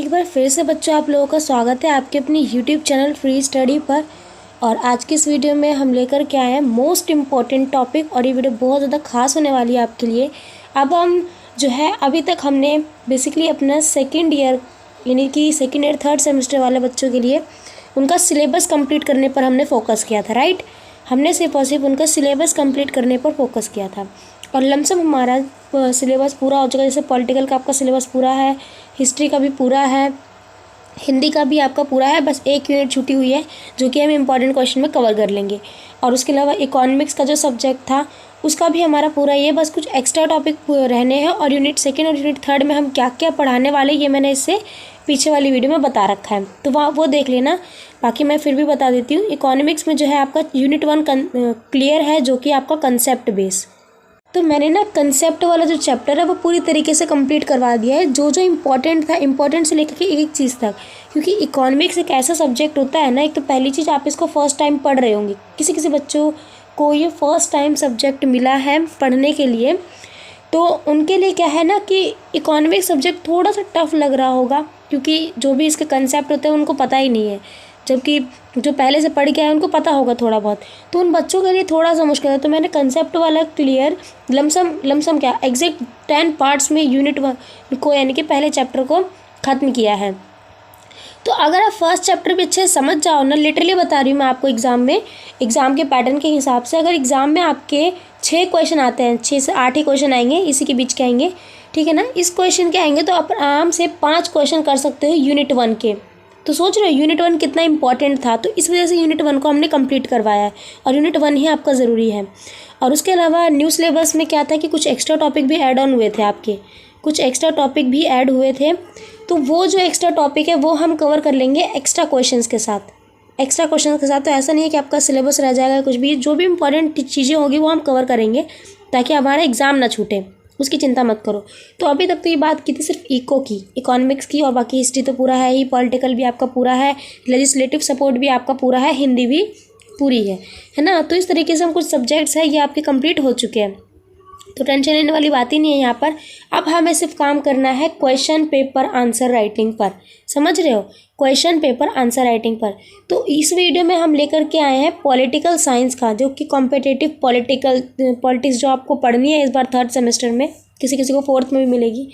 एक बार फिर से बच्चों आप लोगों का स्वागत है आपके अपनी यूट्यूब चैनल फ्री स्टडी पर। और आज की इस वीडियो में हम लेकर के आए हैं मोस्ट इम्पॉर्टेंट टॉपिक, और ये वीडियो बहुत ज़्यादा खास होने वाली है आपके लिए। अब हम जो है अभी तक हमने बेसिकली अपना सेकेंड ईयर यानी कि सेकेंड ईयर थर्ड सेमेस्टर वाले बच्चों के लिए उनका सिलेबस कंप्लीट करने पर हमने फोकस किया था, राइट। हमने सिर्फ और सिर्फ उनका सिलेबस कंप्लीट करने पर फोकस किया था और लमसम हमारा सिलेबस पूरा हो चुका है। जैसे पॉलिटिकल का आपका सिलेबस पूरा है, हिस्ट्री का भी पूरा है, हिंदी का भी आपका पूरा है, बस एक यूनिट छूटी हुई है जो कि हम इम्पॉर्टेंट क्वेश्चन में कवर कर लेंगे। और उसके अलावा इकोनॉमिक्स का जो सब्जेक्ट था उसका भी हमारा पूरा ही है, बस कुछ एक्स्ट्रा टॉपिक रहने हैं। और यूनिट सेकेंड और यूनिट थर्ड में हम क्या क्या पढ़ाने वाले ये मैंने इससे पीछे वाली वीडियो में बता रखा है, तो वहाँ वो देख लेना। बाकी मैं फिर भी बता देती हूँ, इकोनॉमिक्स में जो है आपका यूनिट 1 क्लियर है जो कि आपका कंसेप्ट बेस। तो मैंने ना कंसेप्ट वाला जो चैप्टर है वो पूरी तरीके से कंप्लीट करवा दिया है, जो जो इम्पोर्टेंट था, इम्पोर्टेंट से लेकर के एक चीज़ तक। क्योंकि इकोनॉमिक्स एक ऐसा सब्जेक्ट होता है ना, एक तो पहली चीज़ आप इसको फर्स्ट टाइम पढ़ रहे होंगे, किसी किसी बच्चों को ये फर्स्ट टाइम सब्जेक्ट मिला है पढ़ने के लिए, तो उनके लिए क्या है ना कि इकोनॉमिक्स सब्जेक्ट थोड़ा सा टफ लग रहा होगा, क्योंकि जो भी इसके कंसेप्ट होते हैं उनको पता ही नहीं है, जबकि जो पहले से पढ़ के आए उनको पता होगा थोड़ा बहुत। तो उन बच्चों के लिए थोड़ा सा मुश्किल है। तो मैंने कंसेप्ट वाला क्लियर लमसम क्या एग्जैक्ट 10 पार्ट्स में यूनिट 1 को यानी कि पहले चैप्टर को ख़त्म किया है। तो अगर आप फर्स्ट चैप्टर भी अच्छे से समझ जाओ ना, लिटरली बता रही हूँ मैं आपको, एग्ज़ाम के पैटर्न के हिसाब से अगर एग्ज़ाम में आपके 6 क्वेश्चन आते हैं, 6 से 8 ही क्वेश्चन आएंगे, इसी के बीच के आएंगे, ठीक है ना। इस क्वेश्चन के आएंगे तो आप आराम से 5 क्वेश्चन कर सकते हो यूनिट 1 के। तो सोच रहे हो यूनिट 1 कितना इंपॉर्टेंट था, तो इस वजह से यूनिट 1 को हमने कंप्लीट करवाया है और यूनिट 1 ही आपका ज़रूरी है। और उसके अलावा न्यू सिलेबस में क्या था कि कुछ एक्स्ट्रा टॉपिक भी ऐड ऑन हुए थे, आपके कुछ एक्स्ट्रा टॉपिक भी ऐड हुए थे। तो वो जो एक्स्ट्रा टॉपिक है वो हम कवर कर लेंगे एक्स्ट्रा क्वेश्चंस के साथ। तो ऐसा नहीं है कि आपका सिलेबस रह जाएगा, कुछ भी जो भी इंपॉर्टेंट चीज़ें होगी वो हम कवर करेंगे ताकि हमारा एग्ज़ाम ना छूटे, उसकी चिंता मत करो। तो अभी तक तो ये बात की थी सिर्फ इकोनॉमिक्स की, और बाकी हिस्ट्री तो पूरा है ही, पॉलिटिकल भी आपका पूरा है, लेजिस्लेटिव सपोर्ट भी आपका पूरा है, हिंदी भी पूरी है ना। तो इस तरीके से हम कुछ सब्जेक्ट्स हैं ये आपके कंप्लीट हो चुके हैं, तो टेंशन लेने वाली बात ही नहीं है यहाँ पर। अब हमें सिर्फ काम करना है क्वेश्चन पेपर आंसर राइटिंग पर, समझ रहे हो, क्वेश्चन पेपर आंसर राइटिंग पर। तो इस वीडियो में हम लेकर के आए हैं पॉलिटिकल साइंस का, जो कि कॉम्पिटिटिव पॉलिटिक्स जो आपको पढ़नी है इस बार थर्ड सेमेस्टर में, किसी किसी को फोर्थ में भी मिलेगी।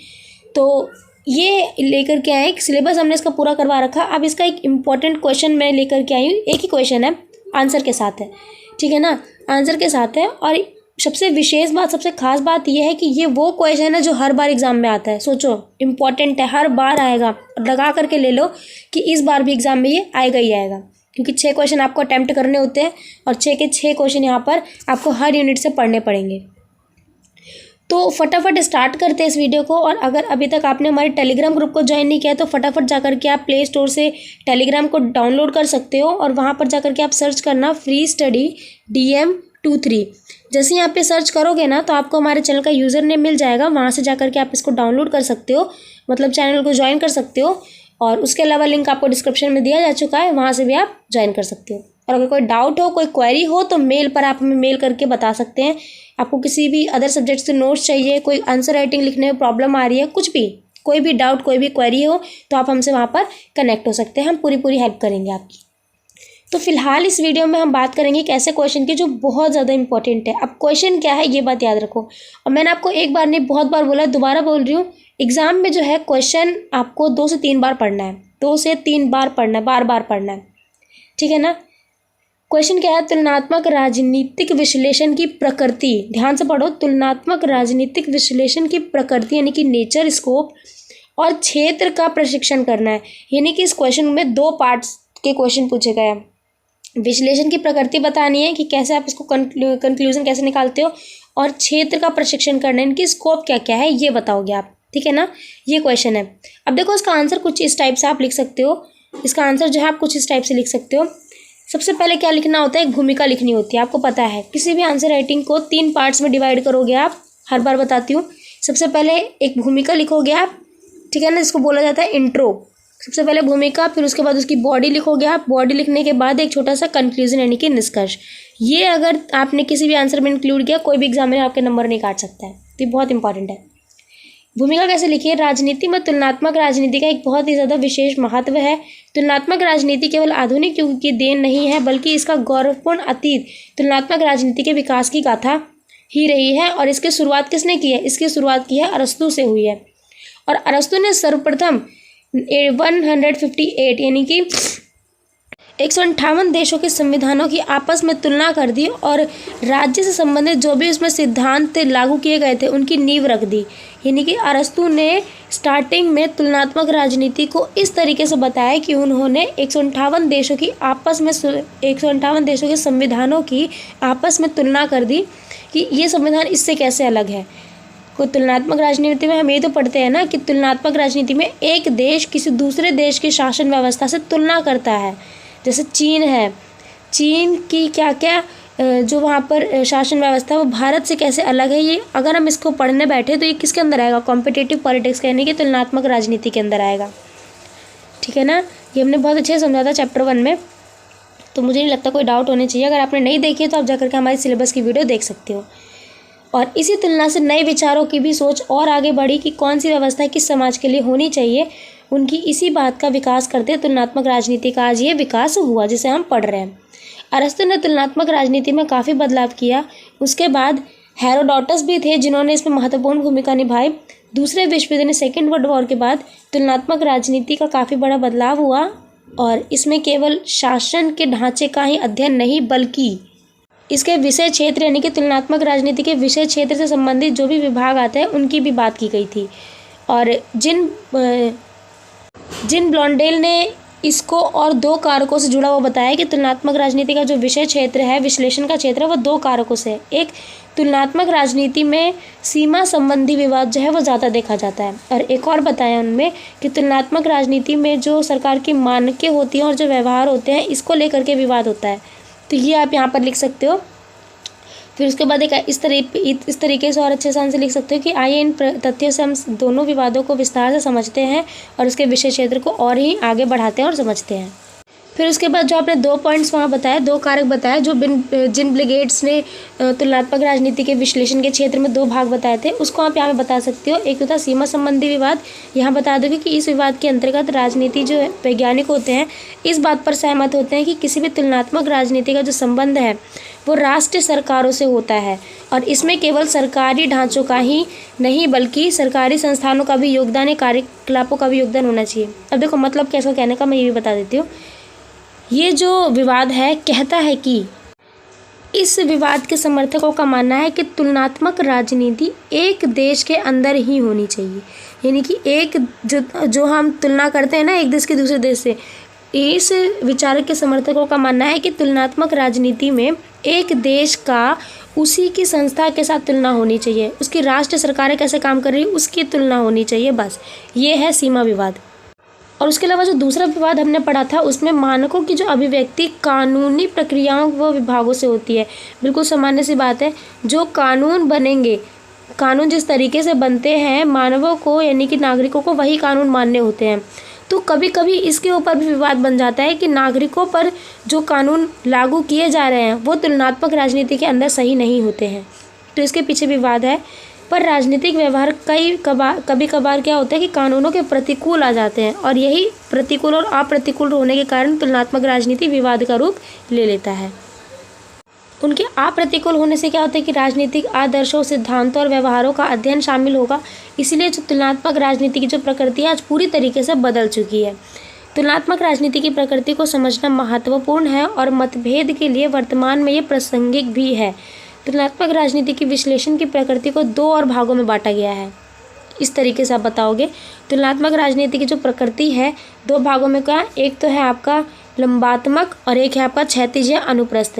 तो ये लेकर के आए, सिलेबस हमने इसका पूरा करवा रखा। अब इसका एक इम्पॉर्टेंट क्वेश्चन मैं लेकर के आई हूँ, एक ही क्वेश्चन है, आंसर के साथ है, ठीक है ना, आंसर के साथ है। और सबसे विशेष बात, सबसे खास बात यह है कि ये वो क्वेश्चन है जो हर बार एग्जाम में आता है। सोचो, इम्पॉर्टेंट है, हर बार आएगा, लगा करके ले लो कि इस बार भी एग्जाम में ये आएगा ही आएगा, क्योंकि 6 क्वेश्चन आपको अटैम्प्ट करने होते हैं और 6 के 6 क्वेश्चन यहाँ पर आपको हर यूनिट से पढ़ने पड़ेंगे। तो फटाफट स्टार्ट करते हैं इस वीडियो को। और अगर अभी तक आपने हमारे टेलीग्राम ग्रुप को ज्वाइन नहीं किया तो फटाफट जाकर के आप प्ले स्टोर से टेलीग्राम को डाउनलोड कर सकते हो, और वहाँ पर जाकर के आप सर्च करना फ्री स्टडी DM23। जैसे यहाँ पे सर्च करोगे ना तो आपको हमारे चैनल का यूज़र नेम मिल जाएगा, वहाँ से जाकर के आप इसको डाउनलोड कर सकते हो, मतलब चैनल को ज्वाइन कर सकते हो। और उसके अलावा लिंक आपको डिस्क्रिप्शन में दिया जा चुका है, वहाँ से भी आप ज्वाइन कर सकते हो। और अगर कोई डाउट हो, कोई क्वेरी हो तो मेल पर आप हमें मेल करके बता सकते हैं। आपको किसी भी अदर सब्जेक्ट से नोट्स चाहिए, कोई आंसर राइटिंग लिखने में प्रॉब्लम आ रही है, कुछ भी, कोई भी डाउट, कोई भी क्वेरी हो तो आप हमसे वहाँ पर कनेक्ट हो सकते हैं, हम पूरी हेल्प करेंगे आपकी। तो फिलहाल इस वीडियो में हम बात करेंगे एक ऐसे क्वेश्चन की जो बहुत ज़्यादा इंपॉर्टेंट है। अब क्वेश्चन क्या है ये बात याद रखो, और मैंने आपको एक बार नहीं बहुत बार बोला, दोबारा बोल रही हूँ, एग्ज़ाम में जो है क्वेश्चन आपको 2 से 3 बार पढ़ना है, 2 से 3 बार पढ़ना है, बार पढ़ना है, ठीक है ना। क्वेश्चन क्या है, तुलनात्मक राजनीतिक विश्लेषण की प्रकृति, ध्यान से पढ़ो, तुलनात्मक राजनीतिक विश्लेषण की प्रकृति यानी कि नेचर, स्कोप और क्षेत्र का प्रशिक्षण करना है। यानी कि इस क्वेश्चन में 2 पार्ट्स के क्वेश्चन पूछे गए हैं। विश्लेषण की प्रकृति बतानी है कि कैसे आप इसको कंक्लूजन कैसे निकालते हो, और क्षेत्र का प्रशिक्षण करना है, इनकी स्कोप क्या क्या है ये बताओगे आप, ठीक है ना, ये क्वेश्चन है। अब देखो इसका आंसर कुछ इस टाइप से आप लिख सकते हो, इसका आंसर जो है आप कुछ इस टाइप से लिख सकते हो। सबसे पहले क्या लिखना होता है, एक भूमिका लिखनी होती है, आपको पता है। किसी भी आंसर राइटिंग को 3 पार्ट्स में डिवाइड करोगे आप, हर बार बताती हूँ। सबसे पहले एक भूमिका लिखोगे आप, ठीक है ना, जिसको बोला जाता है इंट्रो। सबसे पहले भूमिका, फिर उसके बाद उसकी बॉडी लिखोगे आप, बॉडी लिखने के बाद एक छोटा सा कंक्लूजन यानी कि निष्कर्ष। ये अगर आपने किसी भी आंसर में इंक्लूड किया, कोई भी एग्जामिनर आपके नंबर नहीं काट सकता है, तो ये बहुत इंपॉर्टेंट है। भूमिका कैसे लिखी है? राजनीति में तुलनात्मक राजनीति का एक बहुत ही ज़्यादा विशेष महत्व है। तुलनात्मक राजनीति केवल आधुनिक युग की देन नहीं है, बल्कि इसका गौरवपूर्ण अतीत तुलनात्मक राजनीति के विकास की गाथा ही रही है। और इसकी शुरुआत किसने की है? इसकी शुरुआत की है अरस्तु से हुई है। और अरस्तु ने सर्वप्रथम 158 यानी कि 158 देशों के संविधानों की आपस में तुलना कर दी और राज्य से संबंधित जो भी उसमें सिद्धांत लागू किए गए थे उनकी नींव रख दी। यानी कि अरस्तु ने स्टार्टिंग में तुलनात्मक राजनीति को इस तरीके से बताया कि उन्होंने 158 देशों की आपस में 158 देशों के संविधानों की आपस में तुलना कर दी कि ये संविधान इससे कैसे अलग है। कोई तुलनात्मक राजनीति में हम ये तो पढ़ते हैं ना कि तुलनात्मक राजनीति में एक देश किसी दूसरे देश की शासन व्यवस्था से तुलना करता है। जैसे चीन है, चीन की क्या क्या जो वहाँ पर शासन व्यवस्था है वो भारत से कैसे अलग है। ये अगर हम इसको पढ़ने बैठे तो ये किसके अंदर आएगा? कॉम्पिटिटिव पॉलिटिक्स यानी कि तुलनात्मक राजनीति के अंदर आएगा। ठीक है ना, ये हमने बहुत अच्छे से समझा था चैप्टर 1 में, तो मुझे नहीं लगता कोई डाउट होने चाहिए। अगर आपने नहीं देखी है तो आप जाकर के हमारे सिलेबस की वीडियो देख सकते हो। और इसी तुलना से नए विचारों की भी सोच और आगे बढ़ी कि कौन सी व्यवस्था किस समाज के लिए होनी चाहिए। उनकी इसी बात का विकास करते तुलनात्मक राजनीति का आज ये विकास हुआ जिसे हम पढ़ रहे हैं। अरस्तु ने तुलनात्मक राजनीति में काफ़ी बदलाव किया। उसके बाद हेरोडोटस भी थे जिन्होंने इसमें महत्वपूर्ण भूमिका निभाई। दूसरे विश्व युद्ध सेकेंड वर्ल्ड वॉर के बाद तुलनात्मक राजनीति का काफ़ी बड़ा बदलाव हुआ और इसमें केवल शासन के ढांचे का ही अध्ययन नहीं बल्कि इसके विषय क्षेत्र यानी कि तुलनात्मक राजनीति के विषय क्षेत्र से संबंधित जो भी विभाग आते हैं उनकी भी बात की गई थी। और जिन ब्लॉन्डेल ने इसको और 2 कारकों से जुड़ा हुआ बताया कि तुलनात्मक राजनीति का जो विषय क्षेत्र है, विश्लेषण का क्षेत्र है, वो 2 कारकों से है। एक, तुलनात्मक राजनीति में सीमा संबंधी विवाद जो है वो ज़्यादा देखा जाता है। और एक और बताया उनमें कि तुलनात्मक राजनीति में जो सरकार की मानकें होती हैं और जो व्यवहार होते हैं इसको लेकर के विवाद होता है। तो ये आप यहाँ पर लिख सकते हो। फिर उसके बाद एक इस तरीके से और अच्छे से लिख सकते हो कि आइए इन तथ्यों से हम दोनों विवादों को विस्तार से समझते हैं और उसके विषय क्षेत्र को और ही आगे बढ़ाते हैं और समझते हैं। फिर उसके बाद जो आपने 2 पॉइंट्स वहाँ बताए, 2 कारक बताए, जो जिन ब्रिगेड्स ने तुलनात्मक राजनीति के विश्लेषण के क्षेत्र में 2 भाग बताए थे उसको आप यहाँ पे बता सकते हो। एक तो था सीमा संबंधी विवाद। यहाँ बता दोगे कि इस विवाद के अंतर्गत राजनीति जो वैज्ञानिक होते हैं इस बात पर सहमत होते हैं कि किसी भी तुलनात्मक राजनीति का जो संबंध है वो राष्ट्रीय सरकारों से होता है और इसमें केवल सरकारी ढांचों का ही नहीं बल्कि सरकारी संस्थानों का भी योगदान या कार्यकलापों का भी योगदान होना चाहिए। अब देखो मतलब कैसा कहने का मैं ये भी बता देती हूँ। ये जो विवाद है कहता है कि इस विवाद के समर्थकों का मानना है कि तुलनात्मक राजनीति एक देश के अंदर ही होनी चाहिए। यानी कि एक जो हम तुलना करते हैं ना एक देश के दूसरे देश से, इस विचारक के समर्थकों का मानना है कि तुलनात्मक राजनीति में एक देश का उसी की संस्था के साथ तुलना होनी चाहिए, उसकी राष्ट्र सरकारें कैसे काम कर रही है उसकी तुलना होनी चाहिए। बस ये है सीमा विवाद। और उसके अलावा जो दूसरा विवाद हमने पढ़ा था उसमें मानकों की जो अभिव्यक्ति कानूनी प्रक्रियाओं व विभागों से होती है। बिल्कुल सामान्य सी बात है, जो कानून बनेंगे, कानून जिस तरीके से बनते हैं मानवों को यानी कि नागरिकों को वही कानून मानने होते हैं। तो कभी कभी इसके ऊपर भी विवाद बन जाता है कि नागरिकों पर जो कानून लागू किए जा रहे हैं वो तुलनात्मक राजनीति के अंदर सही नहीं होते हैं, तो इसके पीछे विवाद है। पर राजनीतिक व्यवहार कभी कभार क्या होता है कि कानूनों के प्रतिकूल आ जाते हैं और यही प्रतिकूल और अप्रतिकूल होने के कारण तुलनात्मक राजनीति विवाद का रूप ले लेता है। उनके अप्रतिकूल होने से क्या होता है कि राजनीतिक आदर्शों, सिद्धांतों और व्यवहारों का अध्ययन शामिल होगा। इसलिए जो तुलनात्मक राजनीति की जो प्रकृति है आज पूरी तरीके से बदल चुकी है। तुलनात्मक राजनीति की प्रकृति को समझना महत्वपूर्ण है और मतभेद के लिए वर्तमान में ये प्रासंगिक भी है। तुलनात्मक राजनीति की विश्लेषण की प्रकृति को 2 और भागों में बांटा गया है। इस तरीके से आप बताओगे तुलनात्मक राजनीति की जो प्रकृति है 2 भागों में क्या, एक तो है आपका लंबात्मक और एक है आपका क्षैतिज या अनुप्रस्थ।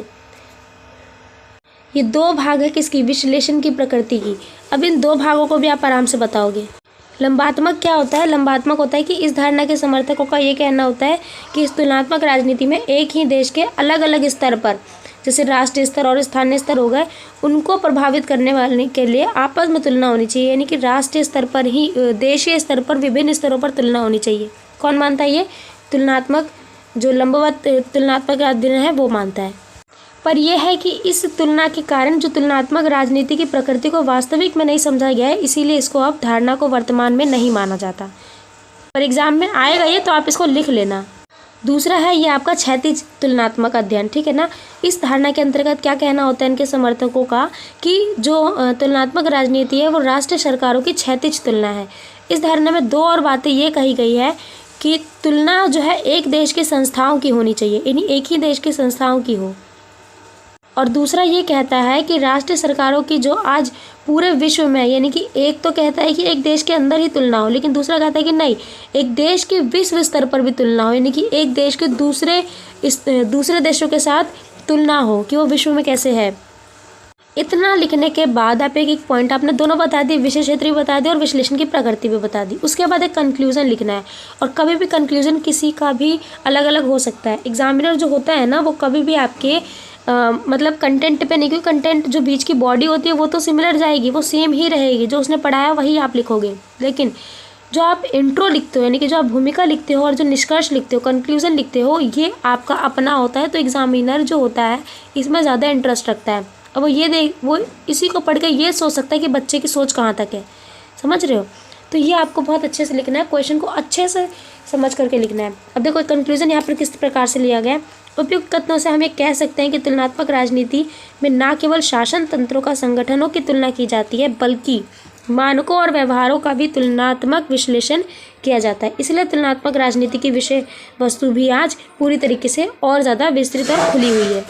ये 2 भाग है किसकी, विश्लेषण की प्रकृति की। अब इन 2 भागों को भी आप आराम से बताओगे। लंबात्मक क्या होता है? लंबात्मक होता है कि इस धारणा के समर्थकों का ये कहना होता है कि इस तुलनात्मक राजनीति में एक ही देश के अलग अलग स्तर पर, जैसे राष्ट्रीय स्तर और स्थानीय स्तर हो गए, उनको प्रभावित करने वाले के लिए आपस में तुलना होनी चाहिए। यानी कि राष्ट्रीय स्तर पर ही, देशीय स्तर पर विभिन्न स्तरों पर तुलना होनी चाहिए। कौन मानता है ये? तुलनात्मक जो लंबवत तुलनात्मक अध्ययन है वो मानता है। पर यह है कि इस तुलना के कारण जो तुलनात्मक राजनीति की प्रकृति को वास्तविक में नहीं समझा गया है, इसीलिए इसको अब धारणा को वर्तमान में नहीं माना जाता। पर एग्जाम में आएगा ये, तो आप इसको लिख लेना। दूसरा है ये आपका क्षैतिज तुलनात्मक अध्ययन, ठीक है ना। इस धारणा के अंतर्गत क्या कहना होता है इनके समर्थकों का कि जो तुलनात्मक राजनीति है वो राष्ट्रीय सरकारों की क्षैतिज तुलना है। इस धारणा में दो और बातें ये कही गई है कि तुलना जो है एक देश की संस्थाओं की होनी चाहिए, यानी एक ही देश की संस्थाओं की हो। और दूसरा ये कहता है कि राष्ट्रीय सरकारों की जो आज पूरे विश्व में, यानी कि एक तो कहता है कि एक देश के अंदर ही तुलना हो, लेकिन दूसरा कहता है कि नहीं, एक देश के विश्व स्तर पर भी तुलना हो, यानी कि एक देश के दूसरे देशों के साथ तुलना हो कि वो विश्व में कैसे है। इतना लिखने के बाद आप एक पॉइंट आपने दोनों बता दिए, विषय क्षेत्र भी बता दिया और विश्लेषण की प्रकृति भी बता दी। उसके बाद एक कंक्लूजन लिखना है, और कभी भी कंक्लूजन किसी का भी अलग अलग हो सकता है। एग्जामिनर जो होता है ना, वो कभी भी आपके मतलब कंटेंट पे नहीं, क्योंकि कंटेंट जो बीच की बॉडी होती है वो तो सिमिलर जाएगी, वो सेम ही रहेगी, जो उसने पढ़ाया वही आप लिखोगे। लेकिन जो आप इंट्रो लिखते हो, यानी कि जो आप भूमिका लिखते हो और जो निष्कर्ष लिखते हो, कंक्लूजन लिखते हो, ये आपका अपना होता है। तो एग्जामिनर जो होता है इसमें ज़्यादा इंटरेस्ट रखता है। अब वो इसी को पढ़ के ये सोच सकता है कि बच्चे की सोच कहाँ तक है, समझ रहे हो। तो ये आपको बहुत अच्छे से लिखना है, क्वेश्चन को अच्छे से समझ करके लिखना है। अब देखो कंक्लूजन यहाँ पर किस प्रकार से लिया गया है। उपयुक्त कथनों से हम ये कह सकते हैं कि तुलनात्मक राजनीति में न केवल शासन तंत्रों का संगठनों की तुलना की जाती है, बल्कि मानकों और व्यवहारों का भी तुलनात्मक विश्लेषण किया जाता है। इसलिए तुलनात्मक राजनीति की विषय वस्तु भी आज पूरी तरीके से और ज़्यादा विस्तृत और खुली हुई है।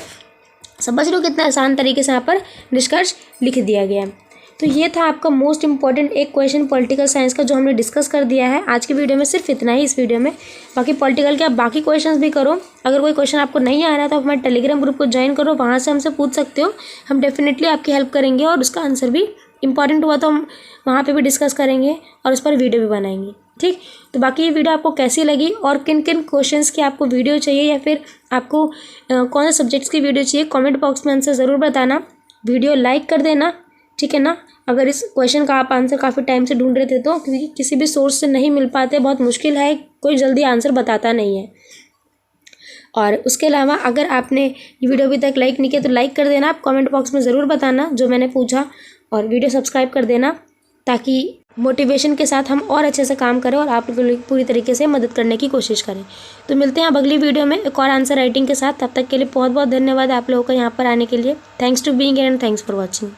समझ लो कितना आसान तरीके से यहाँ पर निष्कर्ष लिख दिया गया है। तो ये था आपका मोस्ट इंपॉर्टेंट एक क्वेश्चन पॉलिटिकल साइंस का, जो हमने डिस्कस कर दिया है आज की वीडियो में। सिर्फ इतना ही इस वीडियो में, बाकी पॉलिटिकल के आप बाकी क्वेश्चंस भी करो। अगर कोई क्वेश्चन आपको नहीं आ रहा तो आप हमारे टेलीग्राम ग्रुप को ज्वाइन करो, वहाँ से हमसे पूछ सकते हो। हम डेफिनेटली आपकी हेल्प करेंगे, और उसका आंसर भी इंपॉर्टेंट हुआ तो हम वहाँ पर भी डिस्कस करेंगे और उस पर वीडियो भी बनाएंगे, ठीक। तो बाकी ये वीडियो आपको कैसी लगी और किन किन क्वेश्चंस की आपको वीडियो चाहिए, या फिर आपको कौन से सब्जेक्ट्स की वीडियो चाहिए, कमेंट बॉक्स में आंसर ज़रूर बताना। वीडियो लाइक कर देना, ठीक है ना। अगर इस क्वेश्चन का आप आंसर काफ़ी टाइम से ढूंढ रहे थे, तो क्योंकि किसी भी सोर्स से नहीं मिल पाते, बहुत मुश्किल है, कोई जल्दी आंसर बताता नहीं है। और उसके अलावा अगर आपने ये वीडियो अभी तक लाइक नहीं किया तो लाइक कर देना, आप कमेंट बॉक्स में ज़रूर बताना जो मैंने पूछा, और वीडियो सब्सक्राइब कर देना, ताकि मोटिवेशन के साथ हम और अच्छे से काम करें और आप पूरी तरीके से मदद करने की कोशिश करें। तो मिलते हैं अब अगली वीडियो में एक और आंसर राइटिंग के साथ। तब तक के लिए बहुत बहुत धन्यवाद आप लोगों का यहाँ पर आने के लिए। Thanks to being here and thanks for watching.